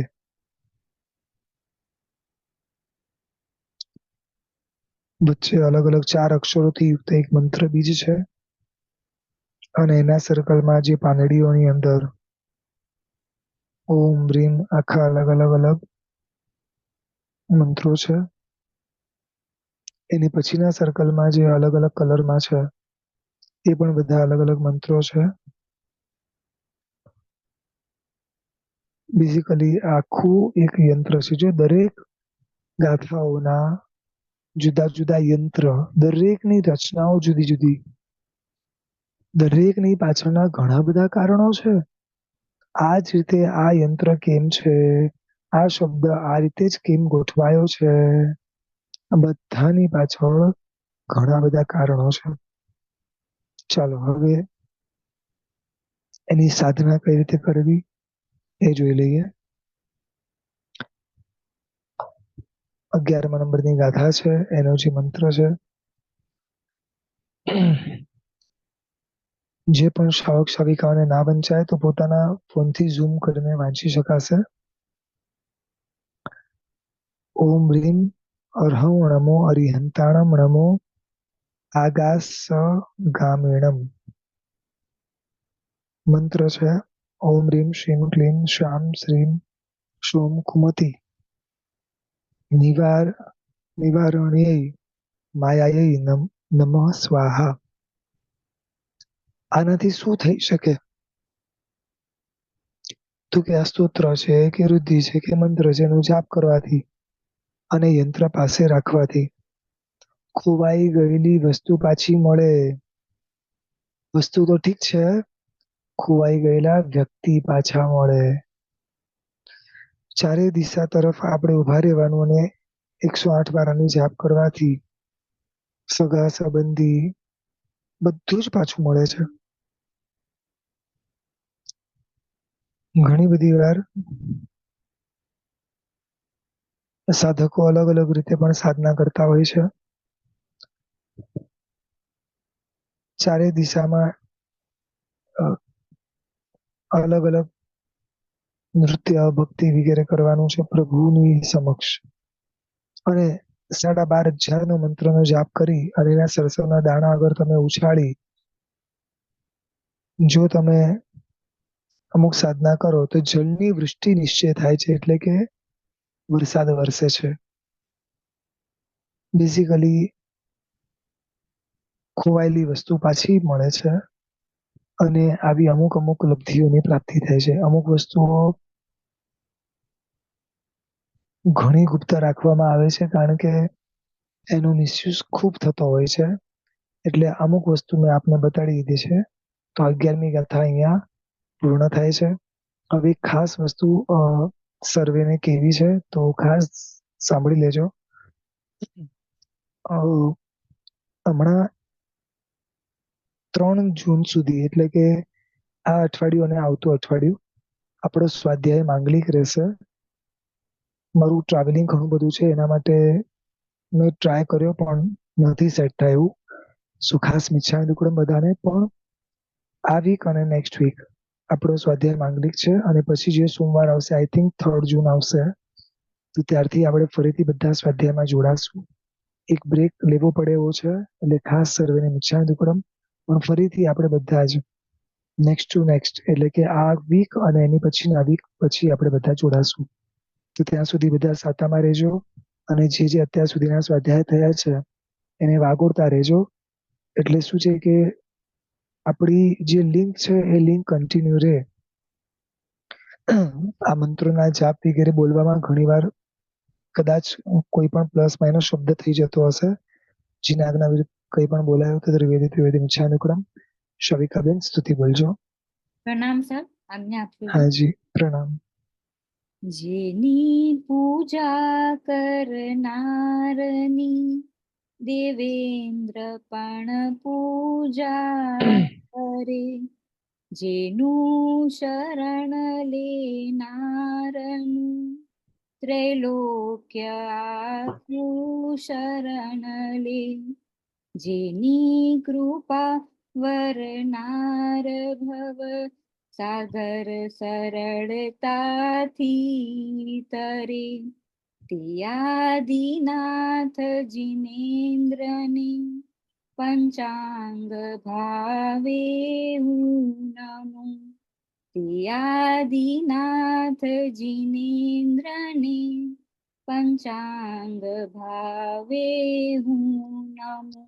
વચ્ચે અલગ અલગ 4 અક્ષરોથી યુક્ત એક મંત્ર બીજ છે અને એના સર્કલમાં જે પાંદડીઓની અંદર ઓમ રીમ આખા અલગ અલગ મંત્રો છે. એની પછીના સર્કલમાં જે અલગ અલગ કલરમાં છે એ પણ બધા અલગ અલગ મંત્રો છે. બેઝિકલી આખું એક યંત્ર છે. જો દરેક ગાથાઓના જુદા જુદા યંત્ર, દરેકની રચનાઓ જુદી જુદી, દરેકની પાછળના ઘણા બધા કારણો છે. આ જ રીતે આ યંત્ર કેમ છે, આ શબ્દ આ રીતે જ કેમ ગોઠવાયો છે, આ બધાની પાછળ ઘણા બધા કારણો છે. ચાલો હવે એની સાધના કઈ રીતે કરવી એ જોઈ લઈએ. 11મા નંબરની ગાથા છે, એનો જે મંત્ર છે, જે પણ શ્રાવક શ્રાવિકાઓને ના વંચાય તો પોતાના ફોનથી ઝૂમ કરીને વાંચી શકાશે. ઓમ રીમ અર્હં નમો અરિહંતાણમ નમો આગાસગામિણમ. મંત્ર છે ઓમ રીમ શ્રીમ ક્લીમ શ્યામ શ્રીમ સોમ કુમતિ નિવારણ્યય માયાય નમઃ સ્વાહા. આનાથી શું થઈ શકે? તો કે આ સ્તોત્ર છે કે રુદ્ધિ છે કે મંત્ર છે એનો જાપ કરવાથી અને યંત્ર પાસે રાખવાથી ખોવાઈ ગયેલી વસ્તુ પાછી મળે. વસ્તુ તો ઠીક છે, ખોવાઈ ગયેલા વ્યક્તિ પાછા મળે. ચારે દિશા તરફ આપણે ઉભા રહેવાનું અને 108 વાર આની જાપ કરવાથી સગા સંબંધી બધું જ પાછું મળે છે. ઘણી બધી વાર સાધકો અલગ અલગ રીતે પણ સાધના કરતા હોય છે. ચારે દિશામાં અલગ અલગ નૃત્ય, ભક્તિ વગેરે કરવાનું છે પ્રભુની સમક્ષ. અને 12,500 નો મંત્રનો જાપ કરી અને એના સરસવના દાણા અગર તમે ઉછાળી જો તમે અમુક સાધના કરો તો જળની વૃષ્ટિ નિશ્ચય થાય છે, એટલે કે વરસાદ વરસે છે. બેઝિકલી ખોવાયેલી વસ્તુ પાછી મળે છે અને આવી અમુક લબ્ધિઓની પ્રાપ્તિ થાય છે. અમુક વસ્તુઓ ઘણી ગુપ્ત રાખવામાં આવે છે કારણ કે એનો મિસયુઝ ખૂબ થતો હોય છે. એટલે અમુક વસ્તુ મેં આપને બતાડી દીધી છે. તો 11મી ગાથા અહીંયા પૂર્ણ થાય છે. હવે ખાસ વસ્તુ સર્વેને કેવી છે તો ખાસ સાંભળી લેજો. હમણાં 3 જૂન સુધી એટલે કે આ અઠવાડિયું અને આવતું અઠવાડિયું આપણો સ્વાધ્યાય માંગલિક રહેશે. મારું ટ્રાવેલિંગ ઘણું બધું છે એના માટે મેં ટ્રાય કર્યો પણ નથી સેટ થાય એવું. સુખાસ મિચ્છામી દુક્કડમ બધાને, પણ આ વીક અને નેક્સ્ટ વીક આપણો સ્વાધ્યાય માંગલિક છે અને પછી જે સોમવાર આવશે આઈ થિંક 3 જૂન આવશે, તો ત્યારથી આપણે ફરીથી બધા સ્વાધ્યાયમાં જોડાશું. એક બ્રેક લેવો પડે એવો છે એટલે ખાસ સર્વેને મિચ્છામી દુક્કડમ. પણ ફરીથી આપણે બધા જ નેક્સ્ટ ટુ નેક્સ્ટ એટલે કે આ વીક અને એની પછીના વીક પછી આપણે બધા જોડાશું. તો ત્યાં સુધી બધા સાતામાં રહેજો અને જે અત્યાર સુધીના સ્વાધ્યાય થયા છે એને વાગોળતા રહેજો. એટલે શું છે કે આપણી જે લિંક છે એ લિંક કન્ટિન્યુ રહે. આ મંત્રોના જાપ વગેરે બોલવામાં ઘણીવાર કદાચ કોઈ પણ પ્લસ માઇનસ શબ્દ થઈ જતો હશે. જેના આજ્ઞા વિરુદ્ધ કંઈ પણ બોલાયો તો ત્રિવેદી મિચ્છામિદુક્કડમ. શવિકાબેન સ્તુતિ બોલજો. પ્રણામ સર, આજ્ઞા આપજો. હાજી પ્રણામ. જેની પૂજા કરનારની દેવેન્દ્ર પણ પૂજા કરે, જેનું શરણ લેનારનું ત્રૈલોક્ય આખું શરણ લે, જેની કૃપા વરનાર ભવ સાગર સરળતાથી તરે, તે આદિનાથ જિનેન્દ્રને પંચાંગ ભાવે હું નમું, તે આદિનાથ જિનેન્દ્રને પંચાંગ ભાવે હું નમું.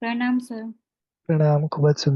પ્રણામ સર. પ્રણામ. ખૂબ જ સુંદર